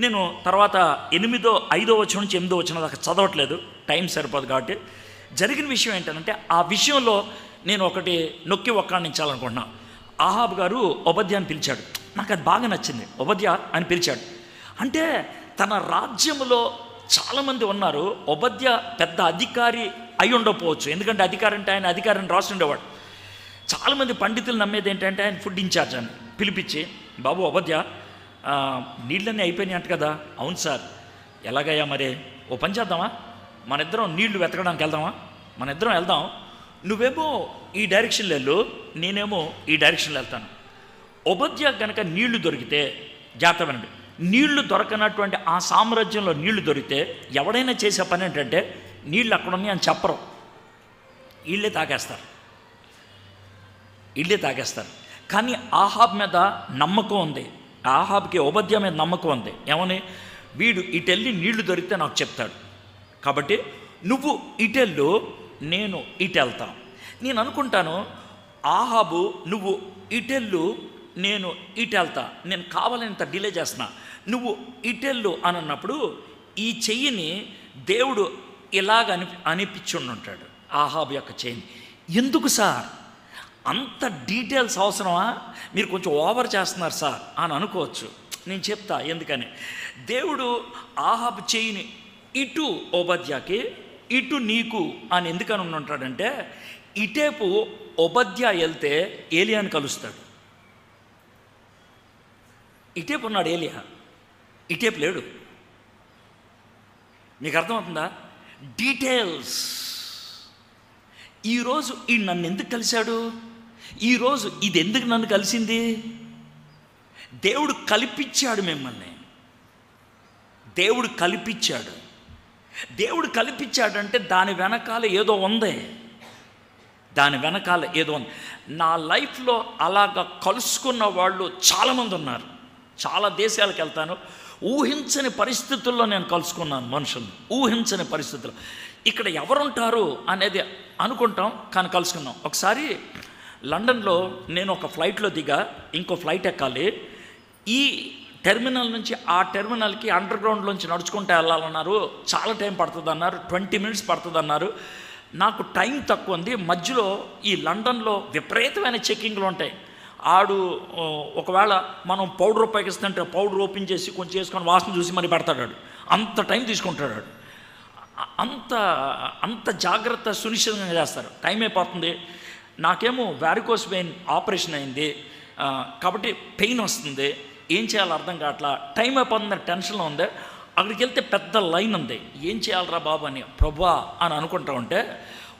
నేను తర్వాత 5వ వచనం నుంచి 8వ వచనం దాకా చదవట్లేదు, టైం సరిపోదు కాబట్టి. జరిగిన విషయం ఏంటంటే ఆ విషయంలో నేను ఒకటి నొక్కి ఒక్కాణించాలనుకుంటున్నాను. ఆహాబ్ గారు ఓబద్యా అని పిలిచాడు. నాకు అది బాగా నచ్చింది. ఓబద్యా అని పిలిచాడు అంటే తన రాజ్యంలో చాలామంది ఉన్నారు. ఓబద్యా పెద్ద అధికారి అయి ఉండకపోవచ్చు, ఎందుకంటే అధికారి అంటే ఆయన అధికారిని రాసి ఉండేవాడు. చాలామంది పండితులు నమ్మేది ఏంటంటే ఆయన ఫుడ్ ఇన్ఛార్జ్ అని పిలిపించి, బాబు ఓబద్యా నీళ్ళన్నీ అయిపోయినాయి అంట కదా. అవును సార్. ఎలాగయ్యా మరి? ఓ పని చేద్దామా, మన ఇద్దరం నీళ్లు వెతకడానికి వెళ్దామా? మన ఇద్దరం వెళ్దాం, నువ్వేమో ఈ డైరెక్షన్లో వెళ్ళు, నేనేమో ఈ డైరెక్షన్లో వెళ్తాను. ఓబద్యా కనుక నీళ్లు దొరికితే, జాగ్రత్తనండి, నీళ్లు దొరకనటువంటి ఆ సామ్రాజ్యంలో నీళ్లు దొరికితే ఎవడైనా చేసే పని ఏంటంటే నీళ్ళు అక్కడ ఉన్నాయి అని చెప్పరు, వీళ్ళే తాగేస్తారు. కానీ ఆహాబ్ మీద నమ్మకం ఉంది. ఆహాబ్కి ఓబద్యా మీద నమ్మకం ఉంది. ఏమని? వీడు ఇటెళ్ళి నీళ్లు దొరికితే నాకు చెప్తాడు, కాబట్టి నువ్వు ఇటెళ్ళు, నేను ఇటెళ్తాను. నేను అనుకుంటాను, ఆహాబు నువ్వు ఇటెళ్ళు, నేను ఇటెళ్తా, నేను కావాలంత డిలే చేస్తున్నా, నువ్వు ఇటెళ్ళు అని అన్నప్పుడు ఈ చెయ్యిని దేవుడు ఇలాగ అనిపించుండి ఉంటాడు, ఆహాబు యొక్క చెయ్యిని. ఎందుకు సార్ అంత డీటెయిల్స్ అవసరమా? మీరు కొంచెం ఓవర్ చేస్తున్నారు సార్ అని అనుకోవచ్చు. నేను చెప్తా ఎందుకని. దేవుడు ఆహాబు చెయ్యిని ఇటు ఓబద్యాకి, ఇటు నీకు అని ఎందుకని ఉంటాడంటే, ఇటేపు ఓబద్యా వెళ్తే ఏలియాని కలుస్తాడు. ఇటేపు ఉన్నాడు ఏలియా, ఇటేపు లేడు. మీకు అర్థమవుతుందా? డీటెయిల్స్. ఈరోజు ఈ నన్ను ఎందుకు కలిశాడు, ఈరోజు ఇది ఎందుకు నన్ను కలిసింది? దేవుడు కల్పించాడు మిమ్మల్ని. దేవుడు కల్పించాడంటే దాని వెనకాల ఏదో ఉంది. నా లైఫ్లో అలాగ కలుసుకున్న వాళ్ళు చాలామంది ఉన్నారు. చాలా దేశాలకు వెళ్తాను, ఊహించని పరిస్థితుల్లో నేను కలుసుకున్నాను మనుషుల్ని, ఊహించని పరిస్థితుల్లో. ఇక్కడ ఎవరుంటారు అనేది అనుకుంటాం, కానీ కలుసుకున్నాం. ఒకసారి లండన్లో నేను ఒక ఫ్లైట్లో దిగా, ఇంకో ఫ్లైట్ ఎక్కాలి. ఈ టెర్మినల్ నుంచి ఆ టెర్మినల్కి అండర్ గ్రౌండ్లోంచి నడుచుకుంటూ వెళ్ళాలన్నారు. చాలా టైం పడుతుంది అన్నారు, 20 minutes పడుతుంది అన్నారు. నాకు టైం తక్కువ ఉంది. మధ్యలో ఈ లండన్లో విపరీతమైన చెక్కింగ్లు ఉంటాయి. ఒకవేళ మనం పౌడర్ ఉపయోగిస్తుంటే పౌడర్ ఓపెన్ చేసి కొంచెం చేసుకొని వాసన చూసి మరి పెడతాడు. అంత టైం తీసుకుంటాడు. అంత జాగ్రత్త సునిశ్చితంగా చేస్తారు. టైం అయిపోతుంది. నాకేమో వారికోస్ వెయిన్ ఆపరేషన్ అయింది కాబట్టి పెయిన్ వస్తుంది, ఏం చేయాలో అర్థం కావట్లా, టైం అయిపోతుందని టెన్షన్లో ఉంది. అక్కడికి వెళ్తే పెద్ద లైన్ ఉంది. ఏం చేయాలరా బాబు అని ప్రభువా అని అనుకుంటా ఉంటే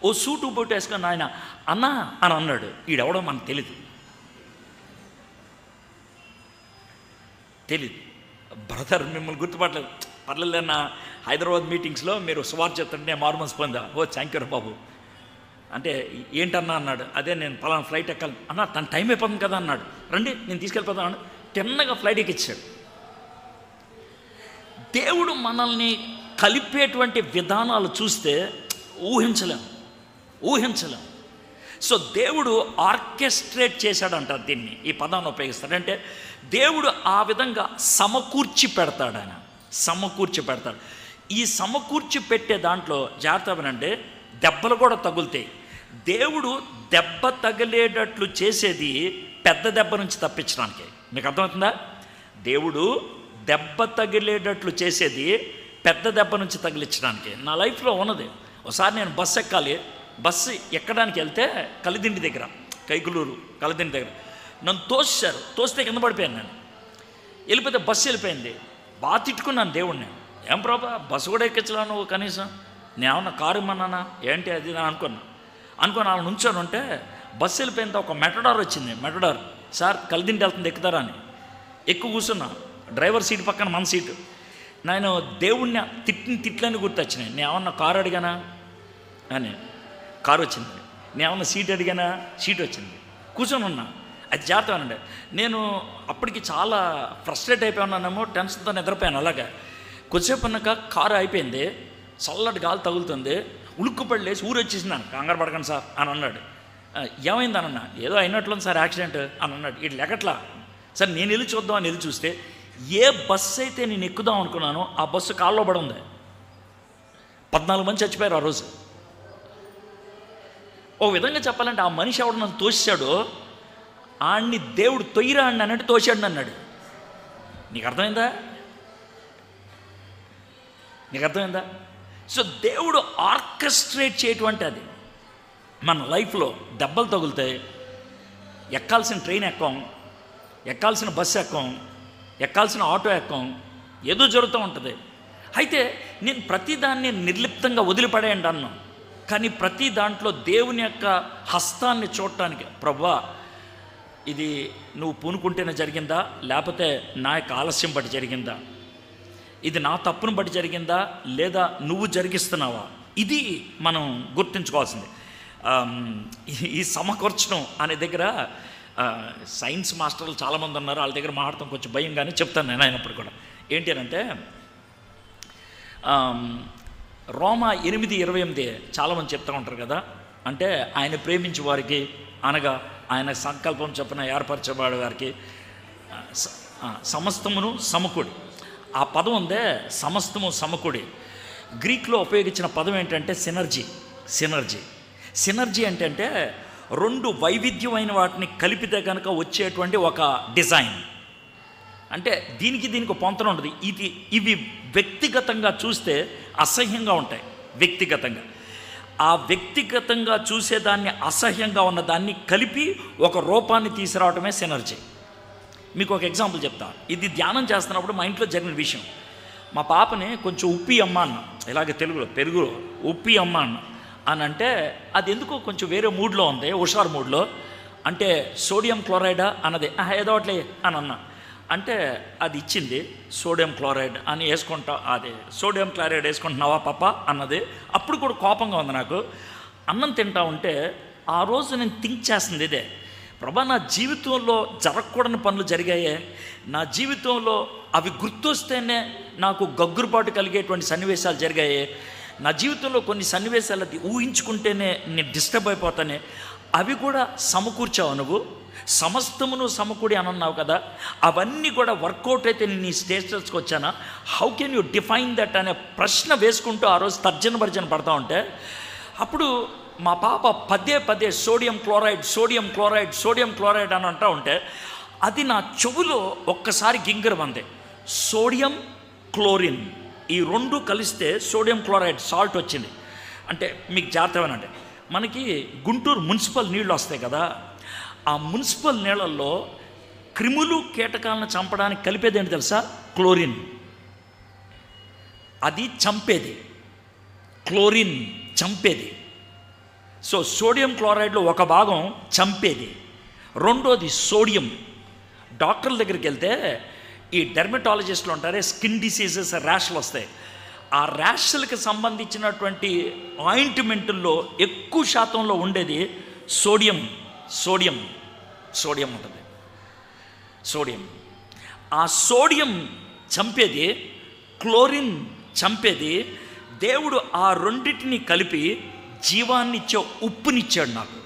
ఓ సూటు బూటు వేసుకొని ఆయన అన్నా అని అన్నాడు. ఈడెవడో మనకు తెలీదు. బ్రదర్ మిమ్మల్ని గుర్తుపట్టలేదు. పర్లేదన్నా, హైదరాబాద్ మీటింగ్స్లో మీరు సువార్త చెప్తుంటే నేను మారుమనసు పొందా. ఓ థ్యాంక్ యూ బాబు అంటే ఏంటన్నా అన్నాడు. అదే నేను పలానా ఫ్లైట్ ఎక్కాలి అన్న, తన టైం అయిపోతుంది కదా అన్నాడు. రండి నేను తీసుకెళ్ళిపోతాను. తిన్నగా ఫ్లైట్ ఎక్కించాడు. దేవుడు మనల్ని కలిపేటువంటి విధానాలు చూస్తే ఊహించలేం. సో దేవుడు ఆర్కెస్ట్రేట్ చేశాడంటారు దీన్ని, ఈ పదాన్ని ఉపయోగిస్తాడంటే దేవుడు ఆ విధంగా సమకూర్చి పెడతాడు. ఆయన సమకూర్చి పెడతాడు. ఈ సమకూర్చి పెట్టే దాంట్లో జాగ్రత్త అంటే దెబ్బలు కూడా తగులుతాయి. దేవుడు దెబ్బ తగిలేటట్లు చేసేది పెద్ద దెబ్బ నుంచి తప్పించడానికి. మీకు అర్థమవుతుందా? దేవుడు దెబ్బ తగిలేటట్లు చేసేది పెద్ద దెబ్బ నుంచి తగిలించడానికి. నా లైఫ్లో ఉన్నది. ఒకసారి నేను బస్సు ఎక్కాలి. బస్సు ఎక్కడానికి వెళ్తే కలిదిండి దగ్గర, కైకులూరు కలిదిండి దగ్గర నన్ను తోస్తే కింద పడిపోయాను. నేను వెళ్ళిపోతే బస్సు వెళ్ళిపోయింది. బాగా తిట్టుకున్నాను దేవుడిని. ఏం ప్రభా బస్సు కూడా ఎక్కించలా నువ్వు కనీసం, నేనేమన్నా కారు ఇమ్మన్నానా ఏంటి అది అనుకుని అలా నుంచొని ఉంటే బస్సు వెళ్ళిపోయిన ఒక మెటడార్ వచ్చింది. మెటడార్ సార్ కలిదిండి వెళ్తుంది ఎక్కుతారా అని ఎక్కువ కూర్చున్నా. డ్రైవర్ సీట్ పక్కన మన సీటు. నేను దేవుణ్ణి తిట్లని గుర్తొచ్చినాయి. నేను ఏమన్నా కారు అడిగానా అని, కారు వచ్చింది. నేను ఏమన్నా సీట్ అడిగానా, సీట్ వచ్చింది. కూర్చొని ఉన్నా. అది జాగ్రత్తగానండి. నేను అప్పటికి చాలా ఫ్రస్ట్రేట్ అయిపోయి ఉన్నానేమో, టెన్షన్తో నిద్రపోయాను. అలాగా కొద్దిసేపు అన్నాక కారు అయిపోయింది. చల్లటి గాలి తగులుతుంది. ఉలుక్కుపడి లేచి ఊరు వచ్చేసినాను. కంగారు పడకండి సార్ అని అన్నాడు. ఏమైంది అని అన్నా. ఏదో అయినట్లుంది సార్ యాక్సిడెంట్ అని అన్నాడు. ఇటు లెక్కట్లా సార్. నేను వెళ్ళి చూద్దాం అని వెళ్ళి చూస్తే ఏ బస్సు అయితే నేను ఎక్కుదాం అనుకున్నానో ఆ బస్సు కాల్లో పడి ఉంది. 14 మంది చచ్చిపోయారు ఆ రోజు. ఓ విధంగా చెప్పాలంటే ఆ మనిషి ఎవడు నన్ను తోసాడో ఆడిని దేవుడు తొయ్యిరా అని అన్నట్టు తోసాడు అన్నాడు. నీకు అర్థమైందా? సో దేవుడు ఆర్కెస్ట్రేట్ చేయటువంటి అది మన లైఫ్లో దెబ్బలు తగులుతాయి. ఎక్కాల్సిన ట్రైన్ ఎక్కం, ఎక్కాల్సిన బస్సు ఎక్కం, ఎక్కాల్సిన ఆటో ఎక్కం, ఏదో జరుగుతూ ఉంటుంది. అయితే నేను ప్రతిదాన్ని నిర్లిప్తంగా వదిలిపడేయండి అన్నాను. కానీ ప్రతి దాంట్లో దేవుని యొక్క హస్తాన్ని చూడటానికి, ప్రభువా ఇది నువ్వు పూనుకుంటేనే జరిగిందా, లేకపోతే నా యొక్క ఆలస్యం బట్టి జరిగిందా, ఇది నా తప్పును బట్టి జరిగిందా, లేదా నువ్వు జరిగిస్తున్నావా, ఇది మనం గుర్తుంచుకోవాల్సింది. ఈ సమకూర్చడం అనే దగ్గర సైన్స్ మాస్టర్లు చాలామంది ఉన్నారు, వాళ్ళ దగ్గర మాట్లాడటం కొంచెం భయంగానే చెప్తాను నేను అయినప్పుడు కూడా. ఏంటి అని అంటే రోమా 8:28 చాలామంది చెప్తూ ఉంటారు కదా. అంటే ఆయన ప్రేమించే వారికి అనగా ఆయన సంకల్పం చొప్పున ఏర్పరచబడే వారికి సమస్తమును సమకూడి. ఆ పదం ఉందే సమస్తము సమకూడి, గ్రీక్లో ఉపయోగించిన పదం ఏంటంటే సినర్జీ అంటే రెండు వైవిధ్యమైన వాటిని కలిపితే కనుక వచ్చేటువంటి ఒక డిజైన్. అంటే దీనికి పొంతన ఉంటుంది. ఇవి వ్యక్తిగతంగా చూస్తే అసహ్యంగా ఉంటాయి. వ్యక్తిగతంగా చూసేదాన్ని, అసహ్యంగా ఉన్నదాన్ని కలిపి ఒక రూపాన్ని తీసుకురావడమే సినర్జీ. మీకు ఒక ఎగ్జాంపుల్ చెప్తా. ఇది ధ్యానం చేస్తున్నప్పుడు మా ఇంట్లో జరిగిన విషయం. మా పాపని కొంచెం ఉప్పి అమ్మ అన్న, ఇలాగే తెలుగులో పెరుగులో ఉప్పి అమ్మ అన్న అని అంటే అది ఎందుకో కొంచెం వేరే మూడ్లో ఉంది, హుషారు మూడ్లో. అంటే సోడియం క్లోరైడా అన్నది ఏదో అట్లే అని అన్నా. అంటే అది ఇచ్చింది సోడియం క్లోరైడ్ అని వేసుకుంటా, అదే సోడియం క్లోరైడ్ వేసుకుంటున్నావా పాప అన్నది. అప్పుడు కూడా కోపంగా ఉంది నాకు. అన్నం తింటా ఉంటే ఆ రోజు నేను థింక్ చేస్తుంది ఇదే, ప్రభా నా జీవితంలో జరగకూడని పనులు జరిగాయే, నా జీవితంలో అవి గుర్తొస్తేనే నాకు గగ్గురుపాటు కలిగేటువంటి సన్నివేశాలు జరిగాయే, నా జీవితంలో కొన్ని సన్నివేశాలు అది ఊహించుకుంటేనే నేను డిస్టర్బ్ అయిపోతానే, అవి కూడా సమకూర్చావు నువ్వు, సమస్తమును సమకూడి అని అన్నావు కదా, అవన్నీ కూడా వర్కౌట్ అయితే నేను ఈ స్టేటస్కి వచ్చానా, how can you define that అనే ప్రశ్న వేసుకుంటూ ఆ రోజు తర్జన పడతా ఉంటే అప్పుడు మా పాప పదే సోడియం క్లోరైడ్ అని అంటూ ఉంటే అది నా చెవులో ఒక్కసారి గింగరం అంది. సోడియం క్లోరిన్ ఈ రెండు కలిస్తే సోడియం క్లోరైడ్ సాల్ట్ వచ్చింది. అంటే మీకు జాగ్రత్తగానండి, మనకి గుంటూరు మున్సిపల్ నీళ్ళు వస్తాయి కదా, ఆ మున్సిపల్ నీళ్ళల్లో క్రిములు కీటకాలను చంపడానికి కలిపేది ఏంటి తెలుసా? క్లోరిన్. అది చంపేది, క్లోరిన్ చంపేది. సో సోడియం క్లోరైడ్లో ఒక భాగం చంపేది, రెండోది సోడియం. డాక్టర్ల దగ్గరికి వెళ్తే ఈ డెర్మటాలజిస్టులు ఉంటారే, స్కిన్ డిసీజెస్ ర్యాష్లు వస్తాయి. ఆ ర్యాష్లకి సంబంధించినటువంటి ఆయింట్మెంటుల్లో ఎక్కువ శాతంలో ఉండేది సోడియం ఉంటుంది. ఆ సోడియం చంపేది, క్లోరిన్ చంపేది. దేవుడు ఆ రెండింటిని కలిపి జీవాన్నిచ్చే ఉప్పునిచ్చాడు నాకు.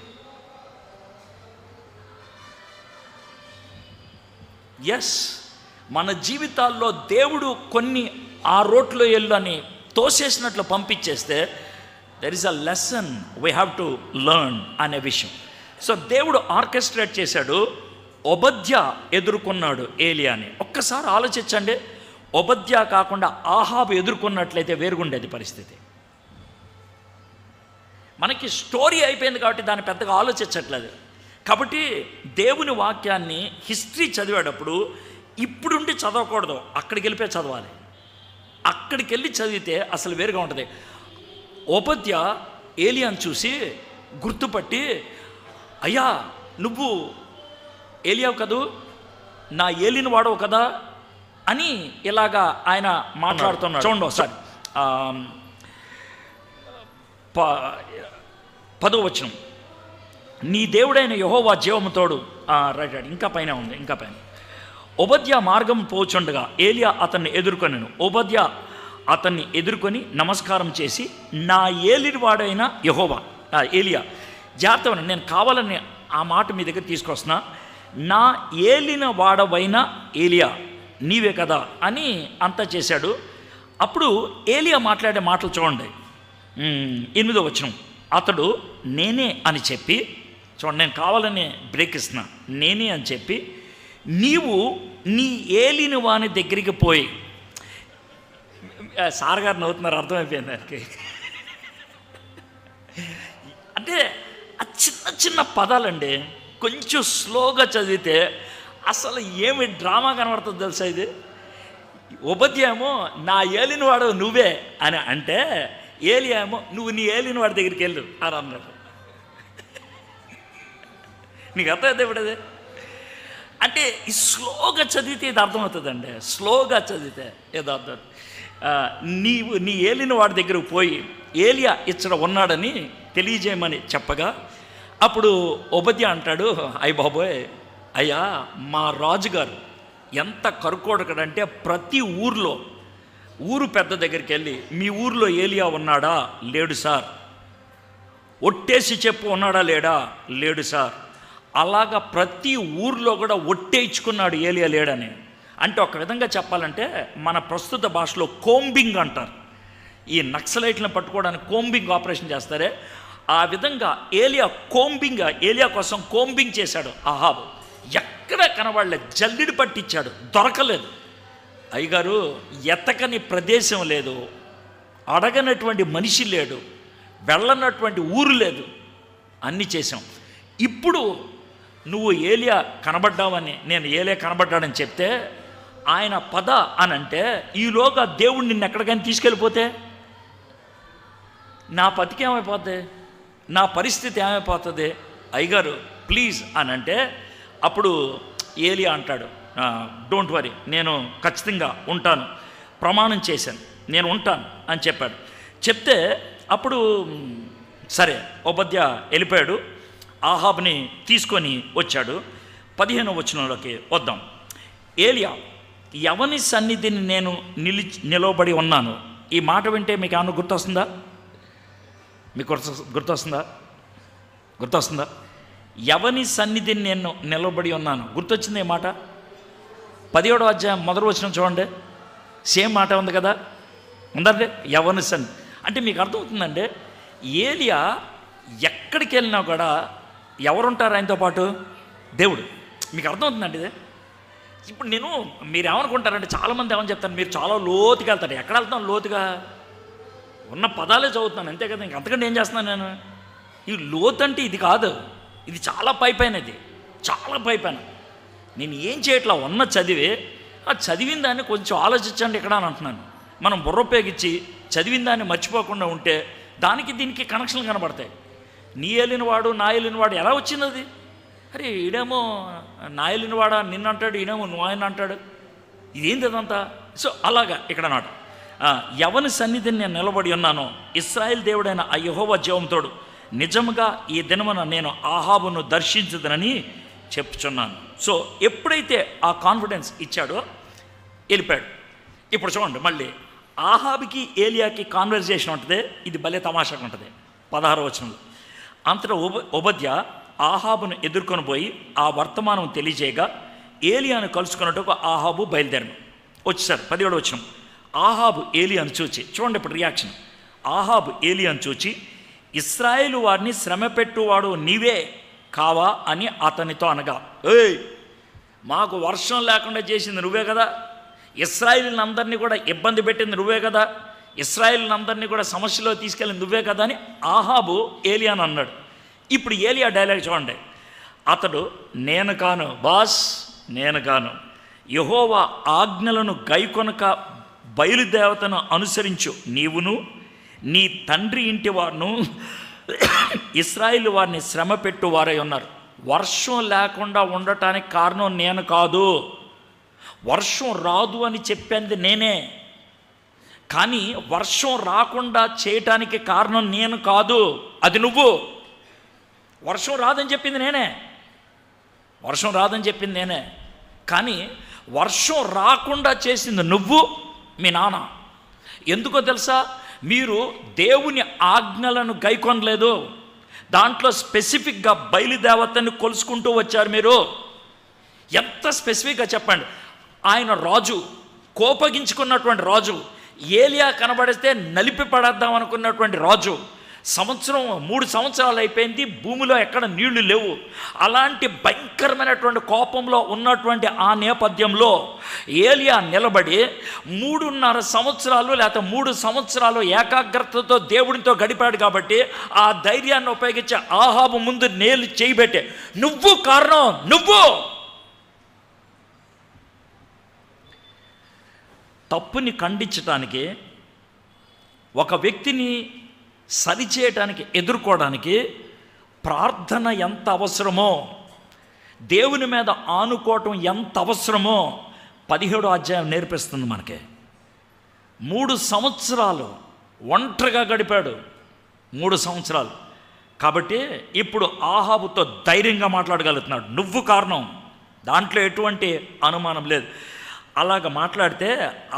ఎస్, మన జీవితాల్లో దేవుడు కొన్ని ఆ రోట్లో వెళ్ళని తోసేసినట్లు పంపించేస్తే there is a lesson we have to learn అనే విషయం. సో దేవుడు ఆర్కెస్ట్రేట్ చేశాడు. ఒబద్య ఎదుర్కొన్నాడు ఏలియాని. ఒక్కసారి ఆలోచించండి, ఒబద్య కాకుండా ఆహాబు ఎదుర్కొన్నట్లయితే వేరుగుండేది పరిస్థితి. మనకి స్టోరీ అయిపోయింది కాబట్టి దాన్ని పెద్దగా ఆలోచించట్లేదు. కాబట్టి దేవుని వాక్యాన్ని హిస్టరీ చదివేటప్పుడు ఇప్పుడుండి చదవకూడదు, అక్కడికి వెళ్ళిపోయి చదవాలి. అక్కడికి వెళ్ళి చదివితే అసలు వేరుగా ఉంటుంది. ఓబద్య ఏలియాను చూసి గుర్తుపట్టి, అయ్యా నువ్వు ఏలియావు కదూ, నా ఏలిన వాడవు కదా అని ఇలాగా ఆయన మాట్లాడుతున్నాడు. చూడండి ఒకసారి 10వ వచనం. నీ దేవుడైన యెహోవా జీవముతోడు. రైట్, ఇంకా పైన ఉంది, ఇంకా పైన. ఒబద్య మార్గం పోచుండగా ఏలియా అతన్ని ఎదుర్కొనెను. ఒబద్య అతన్ని ఎదుర్కొని నమస్కారం చేసి, నా ఏలినవాడైన యెహోవా, ఏలియా జాగ్రత్త, నేను కావాలని ఆ మాట మీ దగ్గర తీసుకొస్తున్నా. నా ఏలిన వాడవైన ఏలియా, నీవే కదా అని అంతా చేశాడు. అప్పుడు ఏలియా మాట్లాడే మాటలు చూడండి. 8వ వచనం, అతడు నేనే అని చెప్పి, చూడండి నేను కావాలని బ్రేక్ ఇస్తున్నా, నేనే అని చెప్పి నీవు నీ ఏలిన వాని దగ్గరికి పోయి, సార్ గారు నవ్వుతున్నారు, అర్థమైపోయింది దానికి. అంటే ఆ చిన్న చిన్న పదాలండి కొంచెం స్లోగా చదివితే అసలు ఏమి డ్రామా కనబడుతుంది తెలుసా. ఇది ఓబద్యా ఏమో నా ఏలిన వాడు నువ్వే అని అంటే, ఏలియా ఏమో నువ్వు నీ ఏలిన వాడి దగ్గరికి వెళ్ళు అని అన్నాడు. నీకు అర్థమైతే ఇప్పుడు అది అంటే ఈ స్లోగా చదివితే ఇది అర్థమవుతుందండి. స్లోగా చదివితే ఏదో అర్థం. నీవు నీ ఏలిన వాడి దగ్గరకు పోయి ఏలియా ఇక్కడ ఉన్నాడని తెలియజేయమని చెప్పగా, అప్పుడు ఓబద్యా అంటాడు, అయ్య బాబోయ్, అయ్యా మా రాజుగారు ఎంత కరుకోడకడంటే ప్రతి ఊరు పెద్ద దగ్గరికి వెళ్ళి మీ ఊర్లో ఏలియా ఉన్నాడా? లేడు సార్. ఒట్టేసి చెప్పు ఉన్నాడా? లేడా? లేడు సార్. అలాగా ప్రతి ఊర్లో కూడా ఒట్టేయించుకున్నాడు ఏలియా లేడని. అంటే ఒక విధంగా చెప్పాలంటే మన ప్రస్తుత భాషలో కోంబింగ్ అంటారు. ఈ నక్సలైట్లను పట్టుకోవడానికి కోంబింగ్ ఆపరేషన్ చేస్తారే, ఆ విధంగా ఏలియా కోసం కోంబింగ్ చేశాడు అహాబు. ఎక్కడ కనబడలేదు, జల్లిడి పట్టించాడు, దొరకలేదు. అయ్యగారు ఎతకని ప్రదేశం లేదు, అడగనటువంటి మనిషి లేడు, వెళ్ళనటువంటి ఊరు లేదు, అన్నీ చేశాం. ఇప్పుడు నువ్వు ఏలియా కనబడ్డావని, నేను ఏలియా కనబడ్డాడని చెప్తే ఆయన పద అని అంటే, ఈలోగా దేవుడు నిన్ను ఎక్కడికైనా తీసుకెళ్ళిపోతే నా బతికి ఏమైపోతుంది, నా పరిస్థితి ఏమైపోతుంది? అయ్యగారు ప్లీజ్ అని అంటే, అప్పుడు ఏలియా అంటాడు, డోంట్ వరీ, నేను ఖచ్చితంగా ఉంటాను, ప్రమాణం చేశాను, నేను ఉంటాను అని చెప్పాడు. చెప్తే అప్పుడు సరే ఓబద్యా వెళ్ళిపోయాడు, ఆహాబుని తీసుకొని వచ్చాడు. 15వ వచనంలోకి వద్దాం. ఏలియా, ఎవని సన్నిధిని నేను నిలబడి ఉన్నాను. ఈ మాట వింటే మీకు ఏమన్నా గుర్తొస్తుందా? మీకు గుర్తొస్తుందా? ఎవని సన్నిధిని నేను నిలబడి ఉన్నాను, గుర్తొచ్చింది ఈ మాట. 17వ అధ్యాయం మొదటి వచనం చూడండి, సేమ్ మాట ఉంది కదా, ఉందండి. ఎవని సన్నిధి అంటే మీకు అర్థమవుతుందండి, ఏలియా ఎక్కడికి వెళ్ళినా కూడా ఎవరుంటారు ఆయనతో పాటు? దేవుడు. మీకు అర్థమవుతుందండి ఇది. ఇప్పుడు మీరు ఏమనుకుంటారంటే, చాలామంది ఏమని చెప్తాను, మీరు చాలా లోతుగా వెళ్తారు. ఎక్కడ వెళ్తాను లోతుగా? ఉన్న పదాలే చదువుతున్నాను అంతే కదా, ఇంక అంతకంటే ఏం చేస్తున్నాను నేను? ఈ లోతు అంటే ఇది కాదు, ఇది చాలా పైపైన, ఇది చాలా పైపైన. నేను ఏం చేయట్లా, ఉన్న చదివి ఆ చదివిన దాన్ని కొంచెం ఆలోచించండి ఇక్కడ అని అంటున్నాను. మనం బుర్ర ఉపయోగించి చదివిన దాన్ని మర్చిపోకుండా ఉంటే దానికి దీనికి కనెక్షన్లు కనబడతాయి. నీ ఏలినవాడు నా ఏలినవాడు ఎలా వచ్చింది అది? అరే ఈడేమో నా ఏలినవాడా నిన్ను అంటాడు, ఈడేమో నువ్వు ఆయన అంటాడు, ఇదేంటి అదంతా? సో అలాగా ఇక్కడ నాట, ఎవని సన్నిధిని నేను నిలబడి ఉన్నానో, ఇశ్రాయేల్ దేవుడైన ఆ యెహోవా జీవంతోడు నిజముగా ఈ దినమున నేను ఆహాబును దర్శించదనని చెప్పుచున్నాను. సో ఎప్పుడైతే ఆ కాన్ఫిడెన్స్ ఇచ్చాడో వెళ్ళిపోయాడు. ఇప్పుడు చూడండి, మళ్ళీ ఆహాబుకి ఏలియాకి కాన్వర్జేషన్ ఉంటుంది. ఇది భలే తమాషాగా ఉంటుంది. 16వ వచనంలో, అంతటా ఓబద్యా ఆహాబును ఎదుర్కొని పోయి ఆ వర్తమానం తెలియజేయగా ఏలియాను కలుసుకున్నట్టుకు ఆహాబు బయలుదేరను వచ్చేసారు. 17వ వచనం, ఆహాబు ఏలియాను చూచి, చూడండి ఇప్పుడు రియాక్షన్. ఆహాబు ఏలియాను చూచి, ఇశ్రాయేలు వారిని శ్రమ పెట్టువాడు నీవే కావా అని అతనితో అనగా, ఏయ్ మాకు వర్షం లేకుండా చేసింది నువ్వే కదా, ఇశ్రాయేలునందరినీ కూడా ఇబ్బంది పెట్టింది నువ్వే కదా, ఇశ్రాయేలునందరినీ కూడా సమస్యలో తీసుకెళ్ళింది నువ్వే కదా అని ఆహాబు ఏలియాను అన్నాడు. ఇప్పుడు ఏలియా డైలాగ్ చూడండి. అతడు నేను కాను బాస్, నేను కాను, యెహోవా ఆజ్ఞలను గైకొనక బయలుదేవతను అనుసరించు నీవును నీ తండ్రి ఇంటి వారును ఇశ్రాయేలు వారిని శ్రమ పెట్టువారై ఉన్నారు. వర్షం లేకుండా ఉండటానికి కారణం నేను కాదు, వర్షం రాదు అని చెప్పింది నేనే, కానీ వర్షం రాకుండా చేయటానికి కారణం నేను కాదు, అది నువ్వు. వర్షం రాదని చెప్పింది నేనే, కానీ వర్షం రాకుండా చేసింది నువ్వు, మీ నాన్న. ఎందుకో తెలుసా? మీరు దేవుని ఆజ్ఞలను గైకొనలేదు. దాంట్లో స్పెసిఫిక్గా బయలుదేవతని కొలుసుకుంటూ వచ్చారు. మీరు ఎంత స్పెసిఫిక్గా చెప్పండి. ఆయన రాజు, కోపగించుకున్నటువంటి రాజు, ఏలియా కనబడితే నలిపి పడేద్దాం అనుకున్నటువంటి రాజు. 3 సంవత్సరాలు అయిపోయింది, భూమిలో ఎక్కడ నీళ్లు లేవు. అలాంటి భయంకరమైనటువంటి కోపంలో ఉన్నటువంటి ఆ నేపథ్యంలో ఏలియా నిలబడి 3.5 సంవత్సరాలు లేకపోతే 3 సంవత్సరాలు ఏకాగ్రతతో దేవుడితో గడిపాడు. కాబట్టి ఆ ధైర్యాన్ని ఉపయోగించి ఆహాబు ముందు నేలు చేయబెట్టే, నువ్వు కారణం, నువ్వు తప్పుని ఖండించటానికి, ఒక వ్యక్తిని సరిచేయటానికి, ఎదుర్కోవడానికి ప్రార్థన ఎంత అవసరమో, దేవుని మీద ఆనుకోవటం ఎంత అవసరమో 17వ అధ్యాయం నేర్పిస్తుంది మనకి. 3 సంవత్సరాలు ఒంటరిగా గడిపాడు, 3 సంవత్సరాలు. కాబట్టి ఇప్పుడు ఆహాబుతో ధైర్యంగా మాట్లాడగలుగుతున్నాడు. నువ్వు కారణం, దాంట్లో ఎటువంటి అనుమానం లేదు. అలాగ మాట్లాడితే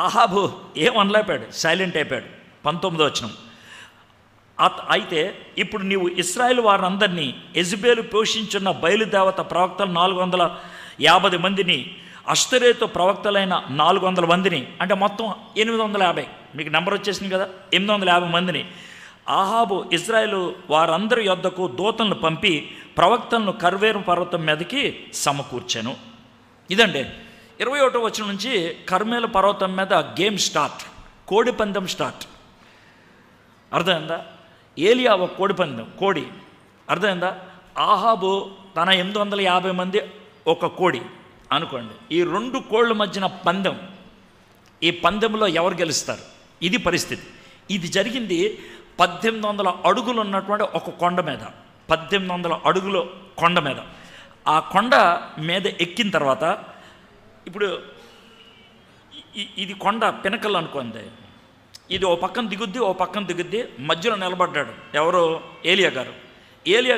ఆహాబు ఏమనలేపాడు, సైలెంట్ అయిపోయాడు. 19వ వచనం. అయితే ఇప్పుడు నీవు ఇశ్రాయేలు వారందరినీ, యెజబెలు పోషించున్న బయలుదేవత ప్రవక్తలు 450 మందిని, అష్టరేతు ప్రవక్తలైన 400 మందిని, అంటే మొత్తం 850, మీకు నెంబర్ వచ్చేసింది కదా, 850 మందిని ఆహాబు ఇశ్రాయేలు వారందరి యొద్దకు దూతలను పంపి ప్రవక్తలను కర్వేరు పర్వతం మీదకి సమకూర్చాను. ఇదండి 21వ వచనం నుంచి కర్మేలు పర్వతం మీద గేమ్ స్టార్ట్, కోడి పందెం స్టార్ట్. అర్థమైందా? ఏలియా ఒక కోడి, అర్థమైందా? ఆహాబు తన 850 మంది ఒక కోడి అనుకోండి. ఈ 2 కోళ్ళ మధ్యన పందెం. ఈ పందెంలో ఎవరు గెలుస్తారు? ఇది పరిస్థితి. ఇది జరిగింది 1800 అడుగులు ఉన్నటువంటి ఒక కొండ మీద, 1800 అడుగుల కొండ మీద. ఆ కొండ మీద ఎక్కిన తర్వాత, ఇప్పుడు ఇది కొండ పినకల్ అనుకోండి, ఇది ఓ పక్కన దిగుద్ది, మధ్యలో నిలబడ్డాడు ఎవరు? ఏలియా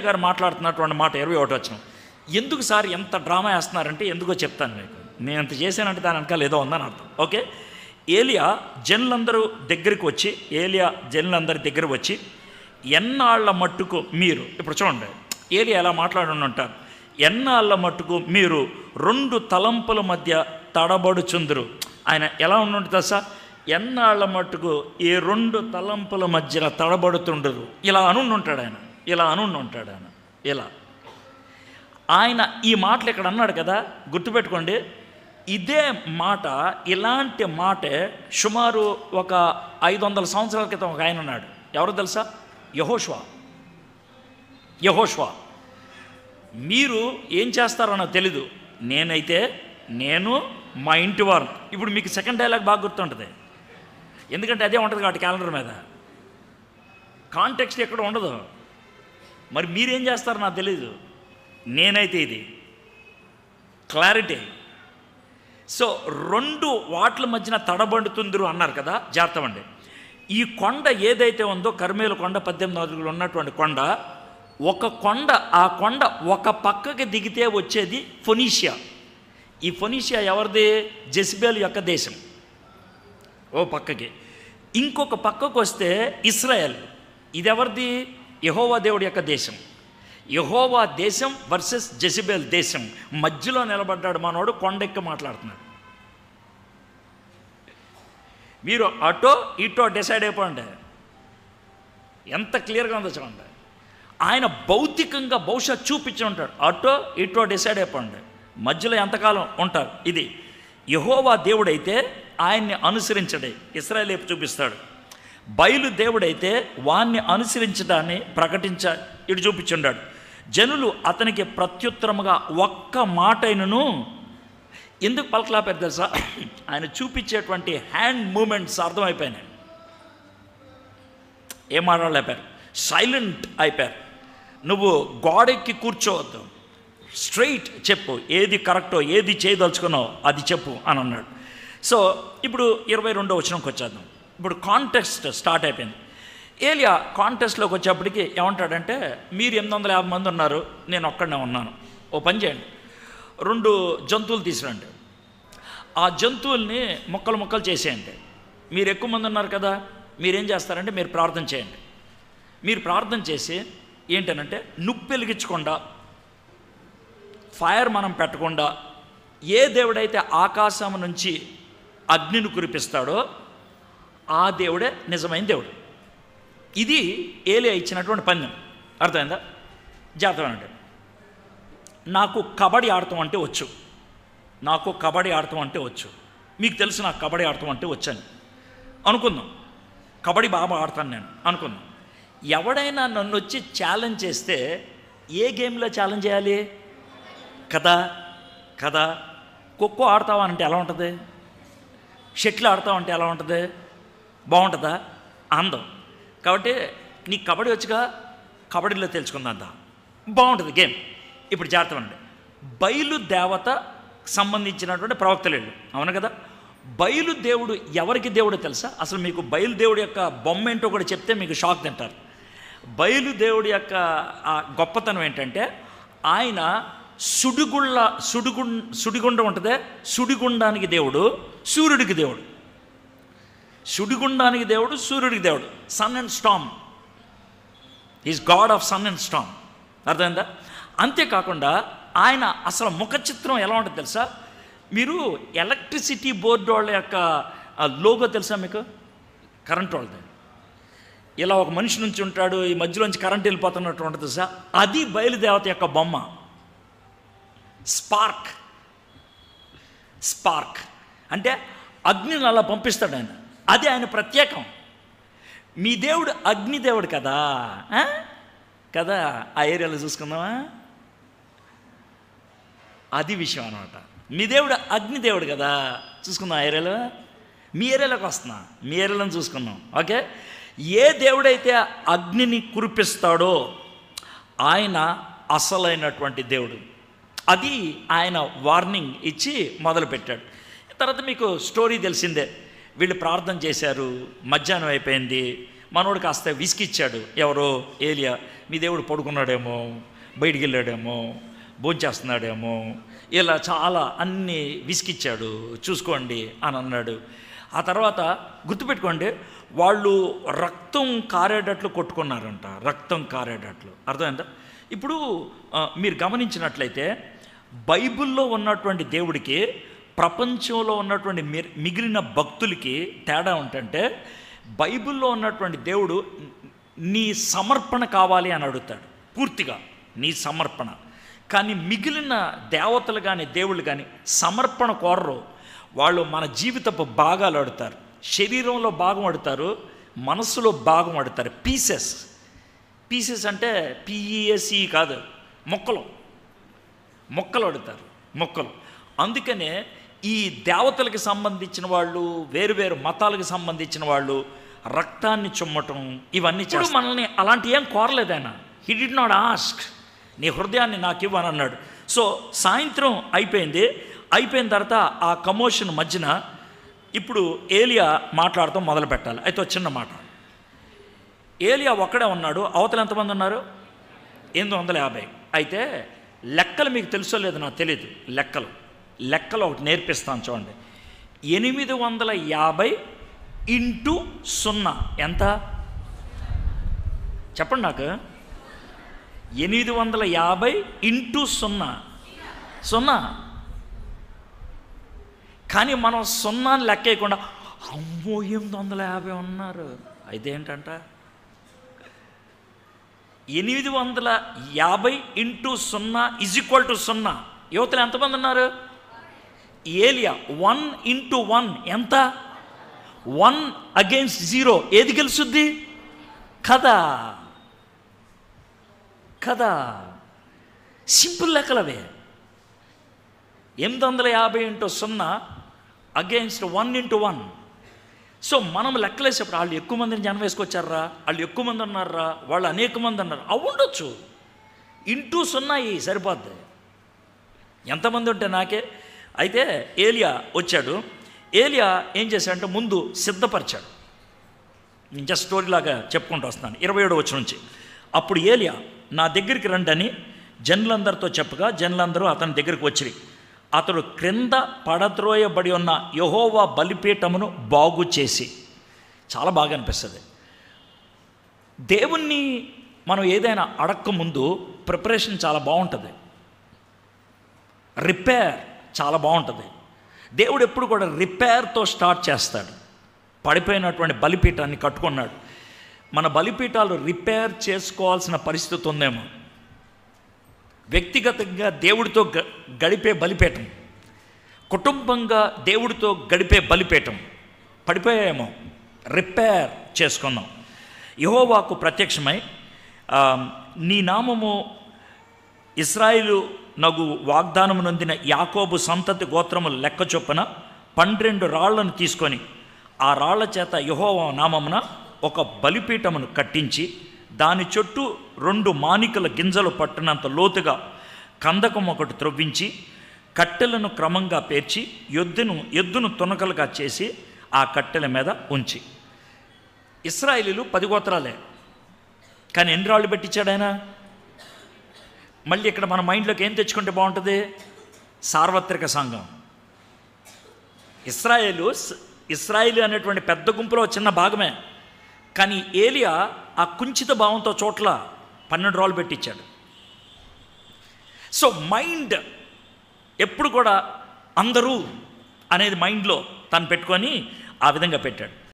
గారు మాట్లాడుతున్నటువంటి మాట 21వ వచనం. ఎందుకు సార్ ఎంత డ్రామా వేస్తున్నారంటే ఎందుకో చెప్తాను మీకు. నేను ఎంత చేశానంటే దాని వెనకాల ఏదో ఉందని అర్థం. ఓకే, ఏలియా జనులందరి దగ్గర వచ్చి ఎన్నాళ్ళ మట్టుకు మీరు, ఇప్పుడు చూడండి ఏలియా ఎలా మాట్లాడుంటారు, ఎన్నాళ్ళ మట్టుకు మీరు 2 తలంపుల మధ్య తడబడుచుందురు. ఆయన ఎలా ఉంటుందా సార్? ఎన్నాళ్ళ మట్టుకు ఈ 2 తలంపుల మధ్యన తడబడుతుండరు. ఇలా అనుంటాడు ఆయన. ఇలా ఆయన ఈ మాటలు ఇక్కడ అన్నాడు కదా, గుర్తుపెట్టుకోండి. ఇదే మాట, ఇలాంటి మాటే సుమారు ఒక 500 సంవత్సరాల క్రితం ఒక ఆయన ఉన్నాడు. ఎవరు తెలుసా? యెహోషువ. మీరు ఏం చేస్తారో నాకు తెలీదు, నేను మా ఇంటి వారు. ఇప్పుడు మీకు సెకండ్ డైలాగ్ బాగా గుర్తుంటుంది, ఎందుకంటే అదే ఉంటుంది కాబట్టి క్యాలెండర్ మీద. కాంటెక్స్ట్ ఎక్కడ ఉండదు. మరి మీరేం చేస్తారో నాకు తెలీదు, నేనైతే ఇది క్లారిటీ. సో 2 వాట్ల మధ్యన తడబడుతుందిరు అన్నారు కదా, జాగ్రత్తమండి. ఈ కొండ ఏదైతే ఉందో, కర్మేలు కొండ, 18 అడుగులు ఉన్నటువంటి కొండ, ఆ కొండ ఒక పక్కకి దిగితే వచ్చేది ఫొనీషియా. ఈ ఫొనీషియా ఎవరిది? జెజబెల్ యొక్క దేశం ఓ పక్కకి. ఇంకొక పక్కకు వస్తే ఇశ్రాయేల్, ఇది ఎవరిది? యెహోవా దేవుడి యొక్క దేశం. యెహోవా దేశం వర్సెస్ జెజబెల్ దేశం మధ్యలో నిలబడ్డాడు మనోడు, కొండెక్కి మాట్లాడుతున్నాడు. మీరు అటో ఇటో డిసైడ్ అయిపోండి. ఎంత క్లియర్గా ఉందో చూడండి. ఆయన భౌతికంగా బహుశా చూపించి ఉంటాడు, అటో ఇటో డిసైడ్ అయిపోండి, మధ్యలో ఎంతకాలం ఉంటారు. ఇది యెహోవా దేవుడైతే ఆయన్ని అనుసరించడే ఇశ్రాయేలు వైపు చూపిస్తాడు. బయలు దేవుడైతే వాణ్ణి అనుసరించడాన్ని ఇటు చూపించుండాడు. జనులు అతనికి ప్రత్యుత్తరముగా ఒక్క మాటైనను ఎందుకు పలకలాపారు తెలుసా? ఆయన చూపించేటువంటి హ్యాండ్ మూమెంట్స్ అర్థమైపోయినాయి. ఏం మాట్లాడలేపారు, సైలెంట్ అయిపోయారు. నువ్వు గోడెక్కి కూర్చోవద్దు, స్ట్రైట్ చెప్పు, ఏది కరెక్టో, ఏది చేయదలుచుకున్నావు అది చెప్పు అని అన్నాడు. సో ఇప్పుడు 22వ వచనంకి వచ్చేద్దాం. ఇప్పుడు కాంటెక్స్ట్ స్టార్ట్ అయిపోయింది. ఏలియా కాంటెస్ట్లోకి వచ్చేప్పటికి ఏమంటాడంటే, మీరు 850 మంది ఉన్నారు, నేను ఒక్కడనే ఉన్నాను. ఓ పని చేయండి, 2 జంతువులు తీసుకురండి, ఆ జంతువుల్ని ముక్కలు చేసేయండి. మీరు ఎక్కువ మంది ఉన్నారు కదా, మీరేం చేస్తారంటే మీరు ప్రార్థన చేయండి. మీరు ప్రార్థన చేసి ఏంటనంటే, నువ్వు వెలిగించకుండా, ఫైర్ మనం పెట్టకుండా, ఏ దేవుడైతే ఆకాశం నుంచి అగ్నిని కురిపిస్తాడో ఆ దేవుడే నిజమైన దేవుడు. ఇది ఏలియా ఇచ్చినటువంటి పందెం. అర్థమైందా? జాగ్రత్తగా అంటే నాకు కబడ్డీ ఆడటం అంటే వచ్చు, నాకు కబడ్డీ ఆడటం అంటే వచ్చు, మీకు తెలుసు నాకు కబడ్డీ ఆడటం అంటే వచ్చని అనుకుందాం. కబడ్డీ బాగా ఆడతాను నేను అనుకుందాం. ఎవడైనా నన్ను వచ్చి ఛాలెంజ్ చేస్తే ఏ గేమ్లో ఛాలెంజ్ చేయాలి? కదా కదా ఖోఖో ఆడతావా అంటే ఎలా ఉంటుంది? షటిల్ ఆడతావు అంటే ఎలా ఉంటుంది? బాగుంటుందా? అందం. కాబట్టి నీకు కబడ్డీ వచ్చుగా, కబడ్డీలో తెలుసుకుందా, బాగుంటుంది గేమ్. ఇప్పుడు జాగ్రత్త అండి, బయలుదేవత సంబంధించినటువంటి ప్రవక్తలు, అవును కదా? బయలుదేవుడు ఎవరికి దేవుడు తెలుసా? అసలు మీకు బయలుదేవుడి యొక్క బొమ్మ ఏంటో కూడా చెప్తే మీకు షాక్ తింటారు. బయలుదేవుడి యొక్క ఆ గొప్పతనం ఏంటంటే ఆయన సుడిగుండం ఉంటుందే, సుడిగుండానికి దేవుడు, సూర్యుడికి దేవుడు. సుడిగుండానికి దేవుడు, సూర్యుడికి దేవుడు. Sun and storm, is god of sun and storm. అర్థమైందా? అంతేకాకుండా ఆయన అసలు ముఖ చిత్రం ఎలా ఉంటుంది తెలుసా? మీరు ఎలక్ట్రిసిటీ బోర్డు వాళ్ళ యొక్క లోగో తెలుసా మీకు? కరెంట్ వాళ్ళది. ఇలా ఒక మనిషి నుంచి ఉంటాడు, ఈ మధ్యలోంచి కరెంట్ వెళ్ళిపోతున్నట్టు ఉంటుంది తెలుసా? అది బయలుదేవత యొక్క బొమ్మ. స్పార్క్, స్పార్క్ అంటే అగ్నిని అలా పంపిస్తాడు ఆయన. అది ఆయన ప్రత్యేకం. మీ దేవుడు అగ్నిదేవుడు కదా, కదా? ఆ ఏరియాలో చూసుకుందామా? అది విషయం అన్నమాట. మీ దేవుడు అగ్నిదేవుడు కదా, చూసుకుందాం. ఆ ఏరియాలో, మీ ఏరియాలోకి వస్తున్నా, మీ ఏరియాలో చూసుకుందాం. ఓకే, ఏ దేవుడైతే అగ్నిని కురిపిస్తాడో ఆయన అసలైనటువంటి దేవుడు. అది ఆయన వార్నింగ్ ఇచ్చి మొదలుపెట్టాడు. తర్వాత మీకు స్టోరీ తెలిసిందే. వీళ్ళు ప్రార్థన చేశారు, మధ్యాహ్నం అయిపోయింది, మనోడు కాస్త విసికిచ్చాడు. ఎవరో? ఏలియా. మీ దేవుడు పడుకున్నాడేమో, బయటికి వెళ్ళాడేమో, భోంచేస్తున్నాడేమో, ఇలా చాలా అన్నీ విసికిచ్చాడు, చూసుకోండి అని అన్నాడు. ఆ తర్వాత గుర్తుపెట్టుకోండి, వాళ్ళు రక్తం కారేటట్లు కొట్టుకున్నారంట, రక్తం కారేటట్లు. అర్థమైందా? ఇప్పుడు మీరు గమనించినట్లయితే బైబిల్లో ఉన్నటువంటి దేవుడికి ప్రపంచంలో ఉన్నటువంటి మిగిలిన భక్తులకి తేడా ఉంటుంటే, బైబిల్లో ఉన్నటువంటి దేవుడు నీ సమర్పణ కావాలి అని అడుగుతాడు, పూర్తిగా నీ సమర్పణ. కానీ మిగిలిన దేవతలు కానీ దేవుళ్ళు కానీ సమర్పణ కోరరు. వాళ్ళు మన జీవితపు భాగాలు అడుగుతారు, శరీరంలో భాగం అడుగుతారు, మనస్సులో భాగం అడుగుతారు. పీసెస్, పీసెస్ అంటే పిఈఎస్ఈ కాదు, మొక్కలు, మొక్కలు అడుగుతారు, మొక్కలు. అందుకనే ఈ దేవతలకు సంబంధించిన వాళ్ళు, వేరు మతాలకు సంబంధించిన వాళ్ళు రక్తాన్ని చుమ్మటం ఇవన్నీ చేస్తారు. మనల్ని అలాంటి ఏం కోరలేదు ఆయన. హీ డిడ్ నాట్ ఆస్క్, నీ హృదయాన్ని నాకు ఇవ్వని అన్నాడు. సో సాయంత్రం అయిపోయింది. అయిపోయిన తర్వాత ఆ కమోషన్ మధ్యన ఇప్పుడు ఏలియా మాట్లాడటం మొదలు పెట్టాలి. అయితే ఒక చిన్న మాట, ఏలియా ఒక్కడే ఉన్నాడు, అవతల ఎంతమంది ఉన్నారు? 850. అయితే లెక్కలు మీకు తెలుసో లేదో నాకు తెలియదు. లెక్కలు ఒకటి నేర్పిస్తాను చూడండి. 850 ఇంటూ 0 ఎంత? చెప్పండి నాకు. 850 ఇంటూ 0. కానీ మనం 0 లెక్కేయకుండా అమ్మో 850 ఉన్నారు. అయితే ఏంటంట, 850 ఇంటూ 0 = 0. యువతలు ఎంతమంది ఉన్నారు? ఏలియా 1 ఇంటూ 1 ఎంత? 1 అగెయిన్స్ట్ 0 ఏది గెలుస్తుంది? కదా కదా, సింపుల్ లెక్కలవే. 850 ఇంటూ 0 అగెయిన్స్ట్ 1 ఇంటూ 1. సో మనం లెక్కలేసేప్పుడు వాళ్ళు ఎక్కువ మందిని జనం వేసుకొచ్చారా, వాళ్ళు ఎక్కువ మంది ఉన్నారా, వాళ్ళు అనేక మంది అన్నారు, అవ్వండొచ్చు. ఇంటూ 0 సరిపోద్ది. ఎంతమంది ఉంటే నాకే. అయితే ఏలియా వచ్చాడు. ఏలియా ఏం చేశాడంటే ముందు సిద్ధపరిచాడు. నేను జస్ట్ స్టోరీలాగా చెప్పుకుంటూ వస్తున్నాను. 27వ వచనం నుంచి, అప్పుడు ఏలియా నా దగ్గరికి రండి అని జనులందరితో చెప్పగా జనులందరూ అతని దగ్గరికి వచ్చిరి. అతడు క్రింద పడద్రోయబడి ఉన్న యెహోవా బలిపీఠమును బాగు చేసి, చాలా బాగా అనిపిస్తుంది. దేవుణ్ణి మనం ఏదైనా అడక్క ముందు ప్రిపరేషన్ చాలా బాగుంటుంది. రిపేర్ చాలా బాగుంటుంది. దేవుడు ఎప్పుడు కూడా రిపేర్తో స్టార్ట్ చేస్తాడు. పడిపోయినటువంటి బలిపీఠాన్ని కట్టుకున్నాడు. మన బలిపీఠాలు రిపేర్ చేసుకోవాల్సిన పరిస్థితి ఉందేమో. వ్యక్తిగతంగా దేవుడితో గడిపే బలిపీఠం, కుటుంబంగా దేవుడితో గడిపే బలిపీఠం పడిపోయాయేమో, రిపేర్ చేసుకుందాం. యెహోవాకు ప్రత్యక్షమై, నీ నామము ఇశ్రాయేలు నగు వాగ్దానము నొందిన యాకోబు సంతతి గోత్రములు లెక్క చొప్పున 12 రాళ్లను తీసుకొని ఆ రాళ్ల చేత యెహోవా నామమున ఒక బలిపీఠమును కట్టించి దాని చుట్టూ 2 మానికల గింజలు పట్టినంత లోతుగా కందకం ఒకటి త్రవ్వించి కట్టెలను క్రమంగా పేర్చి ఎద్దును తునకలుగా చేసి ఆ కట్టెల మీద ఉంచి. ఇశ్రాయేలీలు 10 గోత్రాలే, కానీ ఎన్ని రాళ్ళు పెట్టించాడు ఆయన? మళ్ళీ ఇక్కడ మన మైండ్లోకి ఏం తెచ్చుకుంటే బాగుంటుంది? సార్వత్రిక సంఘం. ఇశ్రాయేలు అనేటువంటి పెద్ద గుంపులో చిన్న భాగమే, కానీ ఏలియా ఆ కుంచిత భావంతో చోట్ల 12 రాళ్ళు పెట్టించాడు. సో మైండ్ ఎప్పుడు కూడా అందరూ అనేది మైండ్లో తను పెట్టుకొని ఆ విధంగా పెట్టాడు.